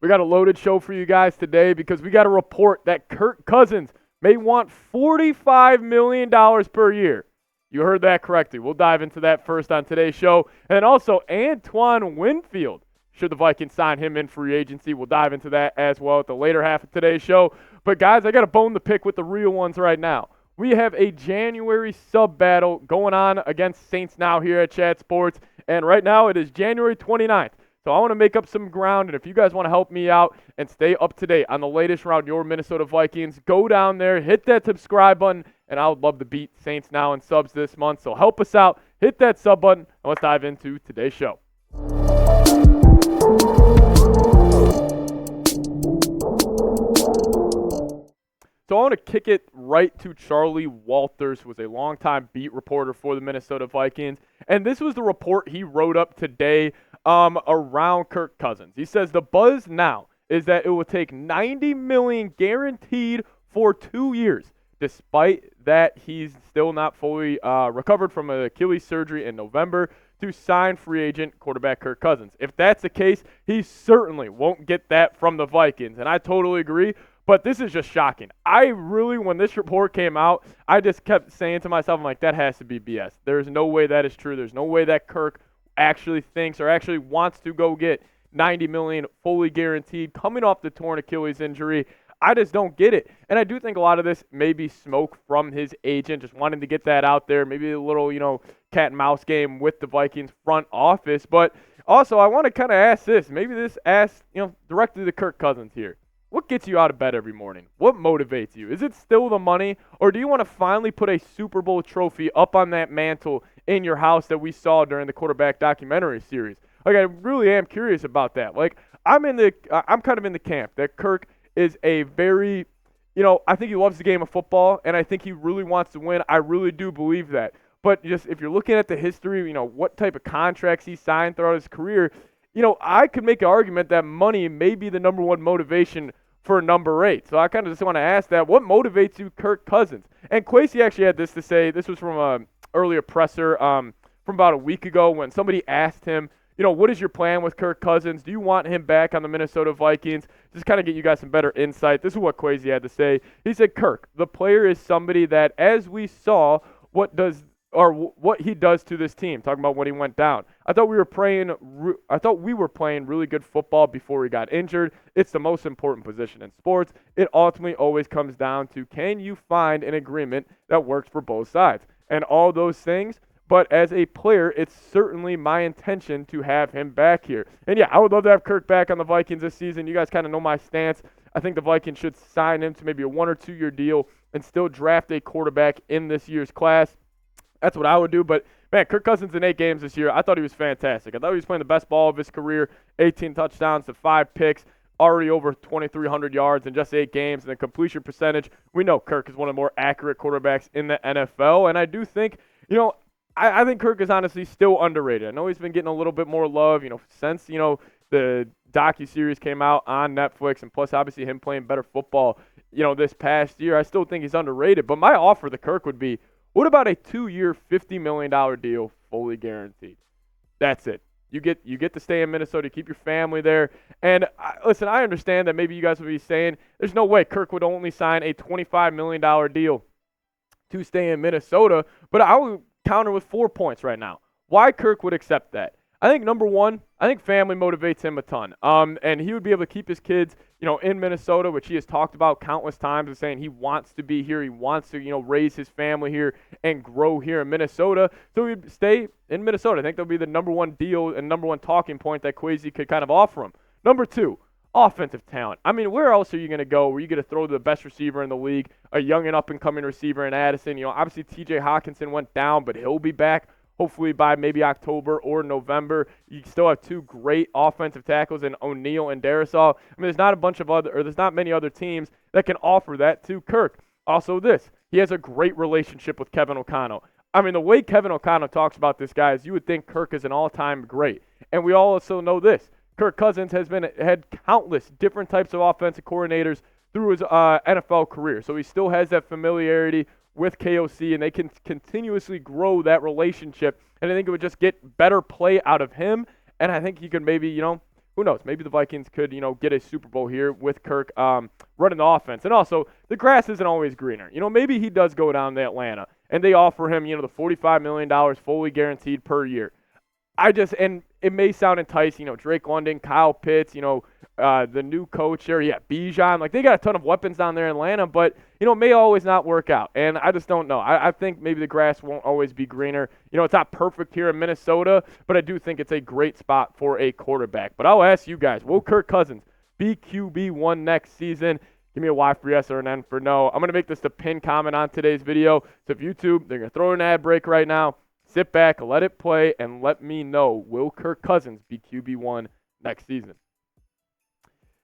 We got a loaded show for you guys today because we got a report that Kirk Cousins may want $45 million per year. You heard that correctly. We'll dive into that first on today's show. And also, Antoine Winfield, should the Vikings sign him in free agency. We'll dive into that as well at the later half of today's show. But, guys, I got to bone the pick with the real ones right now. We have a January sub battle going on against Saints Now here at Chat Sports. And right now it is January 29th. So I want to make up some ground, and if you guys want to help me out and stay up to date on the latest around your Minnesota Vikings, go down there, hit that subscribe button, and I would love to beat Saints Now in subs this month. So help us out, hit that sub button, and let's dive into today's show. So I want to kick it right to Charlie Walters, who was a longtime beat reporter for the Minnesota Vikings. And this was the report he wrote up today around Kirk Cousins. He says the buzz now is that it will take $90 million guaranteed for 2 years. Despite that, he's still not fully recovered from an Achilles surgery in November to sign free agent quarterback Kirk Cousins. If that's the case, he certainly won't get that from the Vikings. And I totally agree. But this is just shocking. When this report came out, I just kept saying to myself, I'm like, that has to be BS. There's no way that is true. There's no way that Kirk actually thinks or actually wants to go get $90 million fully guaranteed coming off the torn Achilles injury. I just don't get it. And I do think a lot of this may be smoke from his agent, just wanting to get that out there, maybe a little, cat and mouse game with the Vikings front office. But also, I want to kind of ask this. Maybe this asks, directly to Kirk Cousins here. What gets you out of bed every morning? What motivates you? Is it still the money, or do you want to finally put a Super Bowl trophy up on that mantle in your house that we saw during the quarterback documentary series? Like, I really am curious about that. Like, I'm kind of in the camp that Kirk is a very, I think he loves the game of football, and I think he really wants to win. I really do believe that. But just if you're looking at the history, what type of contracts he signed throughout his career, I could make an argument that money may be the number one motivation for number 8. So I kind of just want to ask that. What motivates you, Kirk Cousins? And Kwesi actually had this to say. This was from an earlier presser from about a week ago when somebody asked him, what is your plan with Kirk Cousins? Do you want him back on the Minnesota Vikings? Just kind of get you guys some better insight. This is what Kwesi had to say. He said, Kirk, the player is somebody that, as we saw, what he does to this team, talking about when he went down. I thought we were playing really good football before he got injured. It's the most important position in sports. It ultimately always comes down to, can you find an agreement that works for both sides? And all those things. But as a player, it's certainly my intention to have him back here. And yeah, I would love to have Kirk back on the Vikings this season. You guys kind of know my stance. I think the Vikings should sign him to maybe a 1 or 2 year deal and still draft a quarterback in this year's class. That's what I would do. But, man, Kirk Cousins in 8 games this year, I thought he was fantastic. I thought he was playing the best ball of his career, 18 touchdowns to 5 picks, already over 2,300 yards in just 8 games. And the completion percentage, we know Kirk is one of the more accurate quarterbacks in the NFL. And I do think, I think Kirk is honestly still underrated. I know he's been getting a little bit more love, since, the docuseries came out on Netflix, and plus obviously him playing better football, this past year. I still think he's underrated. But my offer to Kirk would be, what about a 2-year, $50 million deal fully guaranteed? That's it. You get to stay in Minnesota, keep your family there. And listen, I understand that maybe you guys would be saying, there's no way Kirk would only sign a $25 million deal to stay in Minnesota. But I would counter with 4 points right now. Why Kirk would accept that? I think number one, I think family motivates him a ton. And he would be able to keep his kids, in Minnesota, which he has talked about countless times, and saying he wants to be here. He wants to, raise his family here and grow here in Minnesota. So he'd stay in Minnesota. I think that'll be the number one deal and number one talking point that Kwesi could kind of offer him. Number 2, offensive talent. I mean, where else are you going to go where you get to throw to the best receiver in the league, a young and up-and-coming receiver in Addison? Obviously T.J. Hawkinson went down, but he'll be back hopefully by maybe October or November. You still have 2 great offensive tackles in O'Neal and Darisaw. I mean, there's not many other teams that can offer that to Kirk. Also he has a great relationship with Kevin O'Connell. I mean, the way Kevin O'Connell talks about this guy is you would think Kirk is an all-time great. And we also know this. Kirk Cousins has had countless different types of offensive coordinators through his NFL career. So he still has that familiarity with KOC, and they can continuously grow that relationship. And I think it would just get better play out of him. And I think he could maybe, who knows? Maybe the Vikings could, get a Super Bowl here with Kirk running the offense. And also, the grass isn't always greener. Maybe he does go down to Atlanta and they offer him, the $45 million fully guaranteed per year. And it may sound enticing, Drake London, Kyle Pitts, the new coach there, Bijan. Like, they got a ton of weapons down there in Atlanta, but, it may always not work out. And I just don't know. I think maybe the grass won't always be greener. It's not perfect here in Minnesota, but I do think it's a great spot for a quarterback. But I'll ask you guys, will Kirk Cousins be QB1 next season? Give me a Y for yes or an N for no. I'm going to make this the pinned comment on today's video. So if YouTube, they're going to throw an ad break right now. Sit back, let it play, and let me know, will Kirk Cousins be QB1 next season?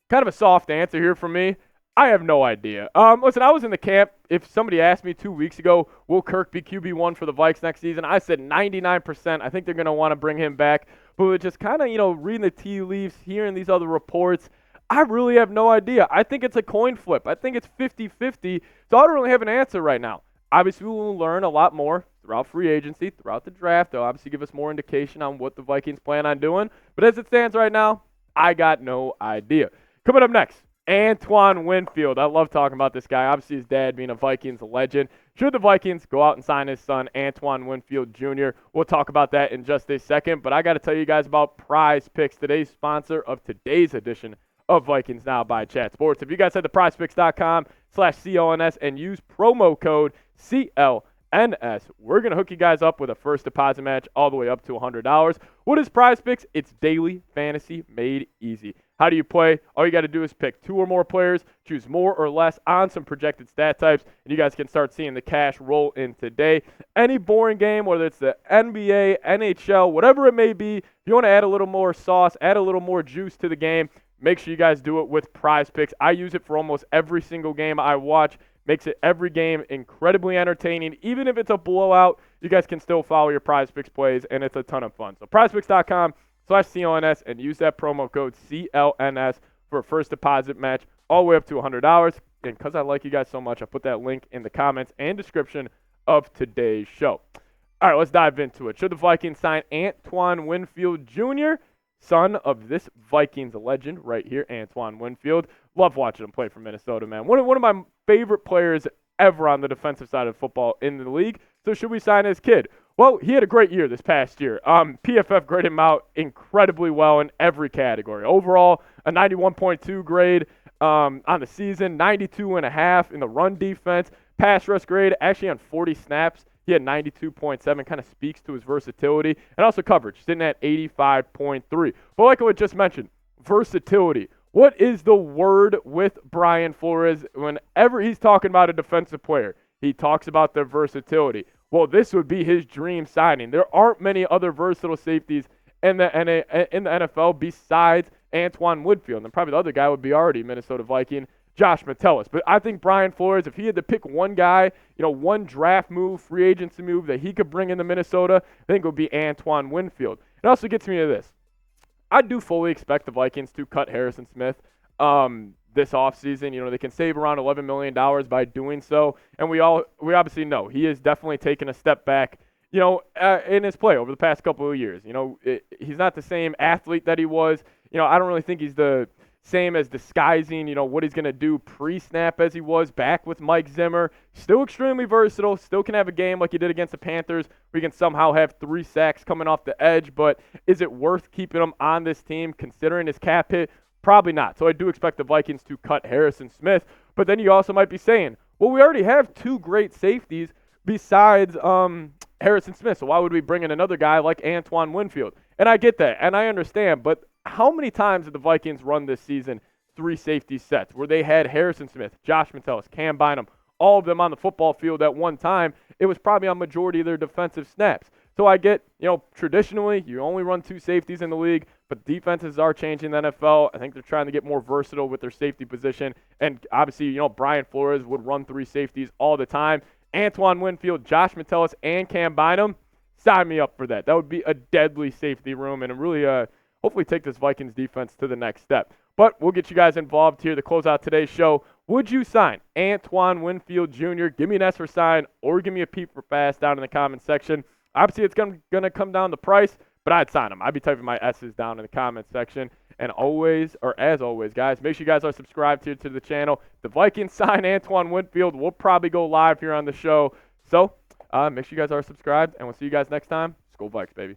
Kind of a soft answer here from me. I have no idea. Listen, I was in the camp. If somebody asked me 2 weeks ago, will Kirk be QB1 for the Vikes next season? I said 99%. I think they're going to want to bring him back. But just kind of, reading the tea leaves, hearing these other reports, I really have no idea. I think it's a coin flip. I think it's 50-50. So I don't really have an answer right now. Obviously, we'll learn a lot more throughout free agency, throughout the draft. They'll obviously give us more indication on what the Vikings plan on doing. But as it stands right now, I got no idea. Coming up next, Antoine Winfield. I love talking about this guy. Obviously, his dad being a Vikings legend. Should the Vikings go out and sign his son, Antoine Winfield Jr.? We'll talk about that in just a second. But I got to tell you guys about Prize Picks, today's sponsor of today's edition of Vikings Now by Chat Sports. If you guys head to prizepicks.com/CLNS and use promo code CLNS, we're going to hook you guys up with a first deposit match all the way up to $100. What is Prize Picks? It's daily fantasy made easy. How do you play? All you got to do is pick 2 or more players, choose more or less on some projected stat types, and you guys can start seeing the cash roll in today. Any boring game, whether it's the NBA, NHL, whatever it may be, if you want to add a little more sauce, add a little more juice to the game, make sure you guys do it with Prize Picks. I use it for almost every single game I watch. Makes it every game incredibly entertaining. Even if it's a blowout, you guys can still follow your Prize Picks plays, and it's a ton of fun. So prizepicks.com/CLNS and use that promo code CLNS for a first deposit match all the way up to $100. And because I like you guys so much, I put that link in the comments and description of today's show. All right, let's dive into it. Should the Vikings sign Antoine Winfield Jr., son of this Vikings legend right here, Antoine Winfield? Love watching him play for Minnesota, man. One of my favorite players ever on the defensive side of football in the league. So should we sign his kid? Well, he had a great year this past year. PFF graded him out incredibly well in every category. Overall, a 91.2 grade on the season, 92.5 in the run defense. Pass rush grade, actually on 40 snaps, he had 92.7, kind of speaks to his versatility. And also coverage, sitting at 85.3. But like I just mentioned, versatility. What is the word with Brian Flores whenever he's talking about a defensive player? He talks about their versatility. Well, this would be his dream signing. There aren't many other versatile safeties in the NFL besides Antoine Winfield. And probably the other guy would be already Minnesota Viking, Josh Metellus. But I think Brian Flores, if he had to pick one guy, one draft move, free agency move that he could bring into Minnesota, I think it would be Antoine Winfield. It also gets me to this. I do fully expect the Vikings to cut Harrison Smith this offseason. They can save around $11 million by doing so. And we obviously know he has definitely taken a step back, in his play over the past couple of years. He's not the same athlete that he was. I don't really think he's the same as disguising, what he's going to do pre-snap as he was back with Mike Zimmer. Still extremely versatile, still can have a game like he did against the Panthers where he can somehow have 3 sacks coming off the edge, but is it worth keeping him on this team considering his cap hit? Probably not. So I do expect the Vikings to cut Harrison Smith, but then you also might be saying, well, we already have 2 great safeties besides Harrison Smith, so why would we bring in another guy like Antoine Winfield? And I get that, and I understand, but how many times did the Vikings run this season 3 safety sets where they had Harrison Smith, Josh Metellus, Cam Bynum, all of them on the football field at one time? It was probably on majority of their defensive snaps. So I get, traditionally you only run 2 safeties in the league, but defenses are changing the NFL. I think they're trying to get more versatile with their safety position. And obviously, Brian Flores would run 3 safeties all the time. Antoine Winfield, Josh Metellus, and Cam Bynum, sign me up for that. That would be a deadly safety room and really hopefully take this Vikings defense to the next step. But we'll get you guys involved here to close out today's show. Would you sign Antoine Winfield Jr.? Give me an S for sign or give me a P for pass down in the comment section. Obviously, it's going to come down to price, but I'd sign him. I'd be typing my S's down in the comment section. And as always, guys, make sure you guys are subscribed here to the channel. The Vikings sign Antoine Winfield. We'll probably go live here on the show. So make sure you guys are subscribed, and we'll see you guys next time. Skol Vikes, baby.